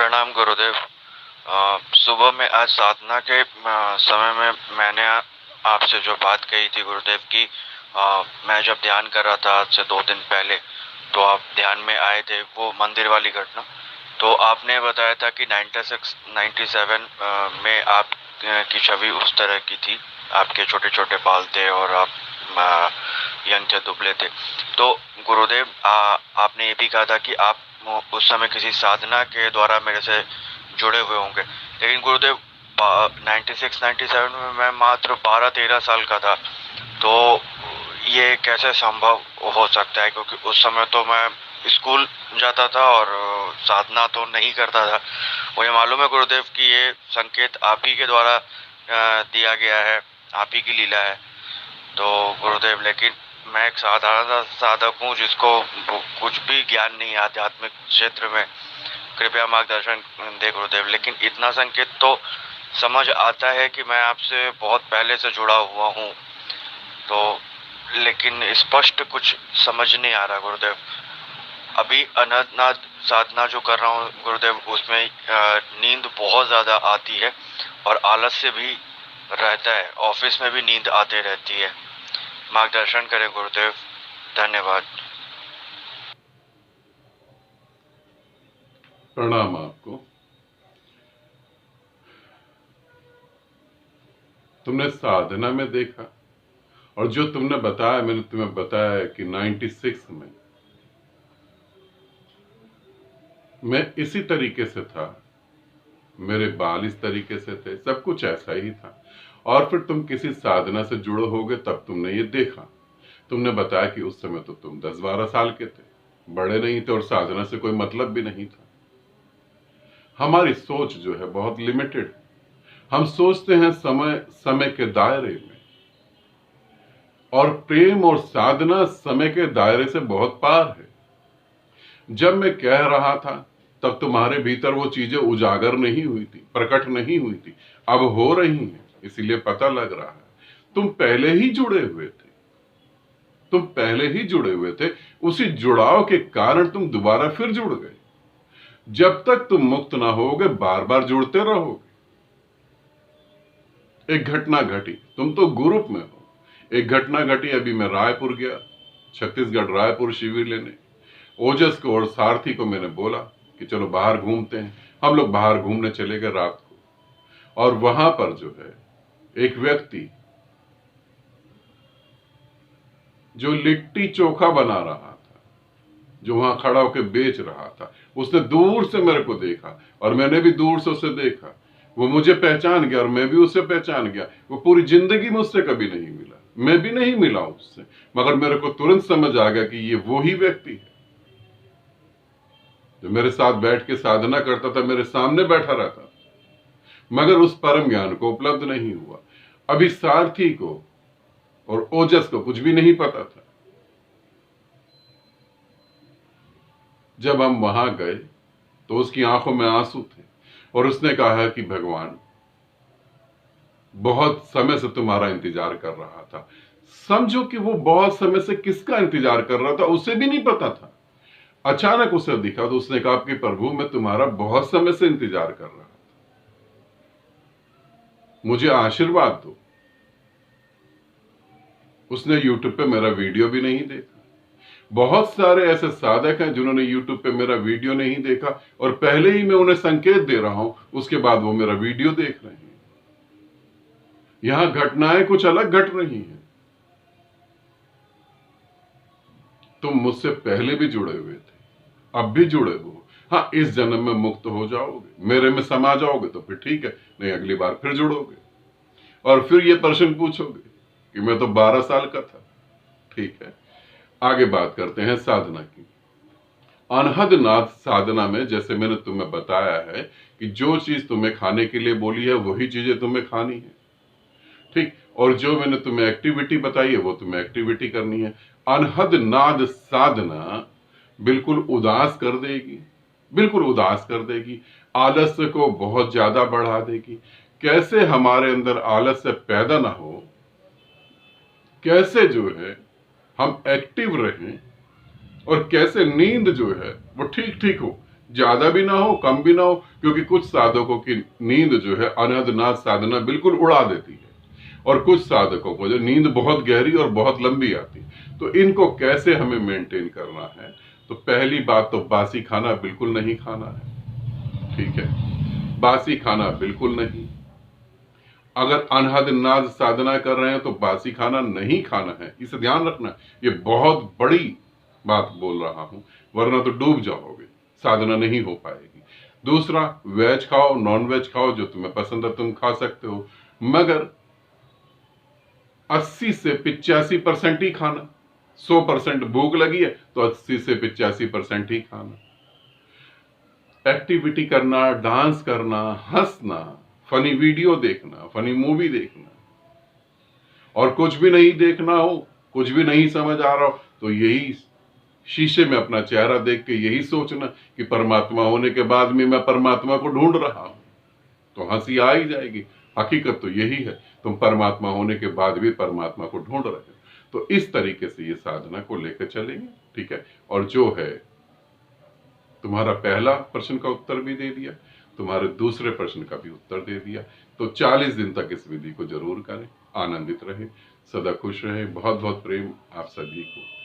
प्रणाम गुरुदेव। सुबह में आज साधना के समय में मैंने आपसे जो बात कही थी गुरुदेव की, मैं जब ध्यान कर रहा था आज से 2 दिन पहले, तो आप ध्यान में आए थे, वो मंदिर वाली घटना। तो आपने बताया था कि 96 97 में आप की छवि उस तरह की थी, आपके छोटे छोटे बाल थे और आप यंग थे, दुबले थे। तो गुरुदेव, आपने ये भी कहा था कि आप उस समय किसी साधना के द्वारा मेरे से जुड़े हुए होंगे। लेकिन गुरुदेव, 96 97 में मैं मात्र 12-13 साल का था। तो ये कैसे संभव हो सकता है, क्योंकि उस समय तो मैं स्कूल जाता था और साधना तो नहीं करता था। मुझे मालूम है गुरुदेव कि ये संकेत आप ही के द्वारा दिया गया है, आप ही की लीला है। तो गुरुदेव, लेकिन मैं एक साधारण साधक हूँ जिसको कुछ भी ज्ञान नहीं है आध्यात्मिक क्षेत्र में। कृपया मार्गदर्शन दे गुरुदेव। लेकिन इतना संकेत तो समझ आता है कि मैं आपसे बहुत पहले से जुड़ा हुआ हूँ, तो लेकिन स्पष्ट कुछ समझ नहीं आ रहा गुरुदेव। अभी अनंतनाथ साधना जो कर रहा हूँ गुरुदेव, उसमें नींद बहुत ज़्यादा आती है और आलस्य भी रहता है। ऑफिस में भी नींद आते रहती है। मार्गदर्शन करें गुरुदेव, धन्यवाद। प्रणाम आपको। तुमने साधना में देखा, और जो तुमने बताया, मैंने तुम्हें बताया कि 96 में मैं इसी तरीके से था, मेरे बाल इस तरीके से थे, सब कुछ ऐसा ही था। और फिर तुम किसी साधना से जुड़े होगे, तब तुमने ये देखा। तुमने बताया कि उस समय तो तुम 10-12 साल के थे, बड़े नहीं थे, और साधना से कोई मतलब भी नहीं था। हमारी सोच जो है बहुत लिमिटेड है। हम सोचते हैं समय समय के दायरे में, और प्रेम और साधना समय के दायरे से बहुत पार है। जब मैं कह रहा था, तब तुम्हारे भीतर वो चीजें उजागर नहीं हुई थी, प्रकट नहीं हुई थी। अब हो रही हैं, इसीलिए पता लग रहा है। तुम पहले ही जुड़े हुए थे, तुम पहले ही जुड़े हुए थे। उसी जुड़ाव के कारण तुम दोबारा फिर जुड़ गए। जब तक तुम मुक्त ना होगे, बार बार जुड़ते रहोगे। एक घटना घटी, तुम तो ग्रुप में हो। एक घटना घटी, अभी मैं रायपुर गया, छत्तीसगढ़ रायपुर शिविर लेने। ओजस को और सारथी को मैंने बोला कि चलो बाहर घूमते हैं। हम लोग बाहर घूमने चले गए रात को, और वहां पर जो है एक व्यक्ति जो लिट्टी चोखा बना रहा था, जो वहां खड़ा होकर बेच रहा था, उसने दूर से मेरे को देखा और मैंने भी दूर से उसे देखा। वो मुझे पहचान गया और मैं भी उसे पहचान गया। वो पूरी जिंदगी मुझसे कभी नहीं मिला, मैं भी नहीं मिला उससे, मगर मेरे को तुरंत समझ आ गया कि ये वो ही व्यक्ति है जो मेरे साथ बैठ के साधना करता था, मेरे सामने बैठा रहता था, मगर उस परम ज्ञान को उपलब्ध नहीं हुआ। अभी सारथी को और ओजस को कुछ भी नहीं पता था। जब हम वहां गए तो उसकी आंखों में आंसू थे, और उसने कहा कि भगवान, बहुत समय से तुम्हारा इंतजार कर रहा था। समझो कि वो बहुत समय से किसका इंतजार कर रहा था, उसे भी नहीं पता था। अचानक उसे दिखा तो उसने कहा कि प्रभु, मैं तुम्हारा बहुत समय से इंतजार कर रहा था, मुझे आशीर्वाद दो। उसने यूट्यूब पे मेरा वीडियो भी नहीं देखा। बहुत सारे ऐसे साधक हैं जिन्होंने यूट्यूब पे मेरा वीडियो नहीं देखा, और पहले ही मैं उन्हें संकेत दे रहा हूं, उसके बाद वो मेरा वीडियो देख रहे हैं। यहां घटनाएं कुछ अलग घट रही हैं। तुम मुझसे पहले भी जुड़े हुए थे, अब भी जुड़े हो। हाँ, इस जन्म में मुक्त हो जाओगे, मेरे में समा जाओगे तो फिर ठीक है, नहीं अगली बार फिर जुड़ोगे और फिर ये प्रश्न पूछोगे कि मैं तो 12 साल का था। ठीक है, आगे बात करते हैं साधना की। अनहद नाथ साधना में, जैसे मैंने तुम्हें बताया है कि जो चीज तुम्हें खाने के लिए बोली है वही चीजें तुम्हें खानी है, ठीक। और जो मैंने तुम्हें एक्टिविटी बताई है वो तुम्हें एक्टिविटी करनी है। अनहद नाद साधना बिल्कुल उदास कर देगी, बिल्कुल उदास कर देगी, आलस्य को बहुत ज्यादा बढ़ा देगी। कैसे हमारे अंदर आलस्य पैदा ना हो, कैसे जो है हम एक्टिव रहें, और कैसे नींद जो है वो ठीक ठीक हो। ज्यादा भी ना हो कम भी ना हो, क्योंकि कुछ साधकों की नींद जो है अनहद नाद साधना बिल्कुल उड़ा देती है, और कुछ साधकों को जो नींद बहुत गहरी और बहुत लंबी आती है। तो इनको कैसे हमें मेंटेन करना है? तो पहली बात तो बासी खाना बिल्कुल नहीं खाना है, ठीक है? बासी खाना बिल्कुल नहीं। अगर अनहद नाद साधना कर रहे हैं तो बासी खाना नहीं खाना है, इसे ध्यान रखना। ये बहुत बड़ी बात बोल रहा हूं, वरना तो डूब जाओगे, साधना नहीं हो पाएगी। दूसरा, वेज खाओ, नॉन वेज खाओ, जो तुम्हें पसंद है तुम खा सकते हो, मगर 80 से 85% ही खाना। 100% भूख लगी है तो 80 से 85% ही खाना। एक्टिविटी करना, डांस करना, हंसना, फनी वीडियो देखना, फनी मूवी देखना, और कुछ भी नहीं देखना हो, कुछ भी नहीं समझ आ रहा हो, तो यही शीशे में अपना चेहरा देख के यही सोचना कि परमात्मा होने के बाद में मैं परमात्मा को ढूंढ रहा हूं, तो हंसी आ ही जाएगी। हकीकत तो यही है, तुम परमात्मा होने के बाद भी परमात्मा को ढूंढ रहे हो। तो इस तरीके से ये साधना को लेकर चलेंगे, ठीक है? और जो है, तुम्हारा पहला प्रश्न का उत्तर भी दे दिया, तुम्हारे दूसरे प्रश्न का भी उत्तर दे दिया। तो 40 दिन तक इस विधि को जरूर करें, आनंदित रहें, सदा खुश रहें। बहुत बहुत प्रेम आप सभी को।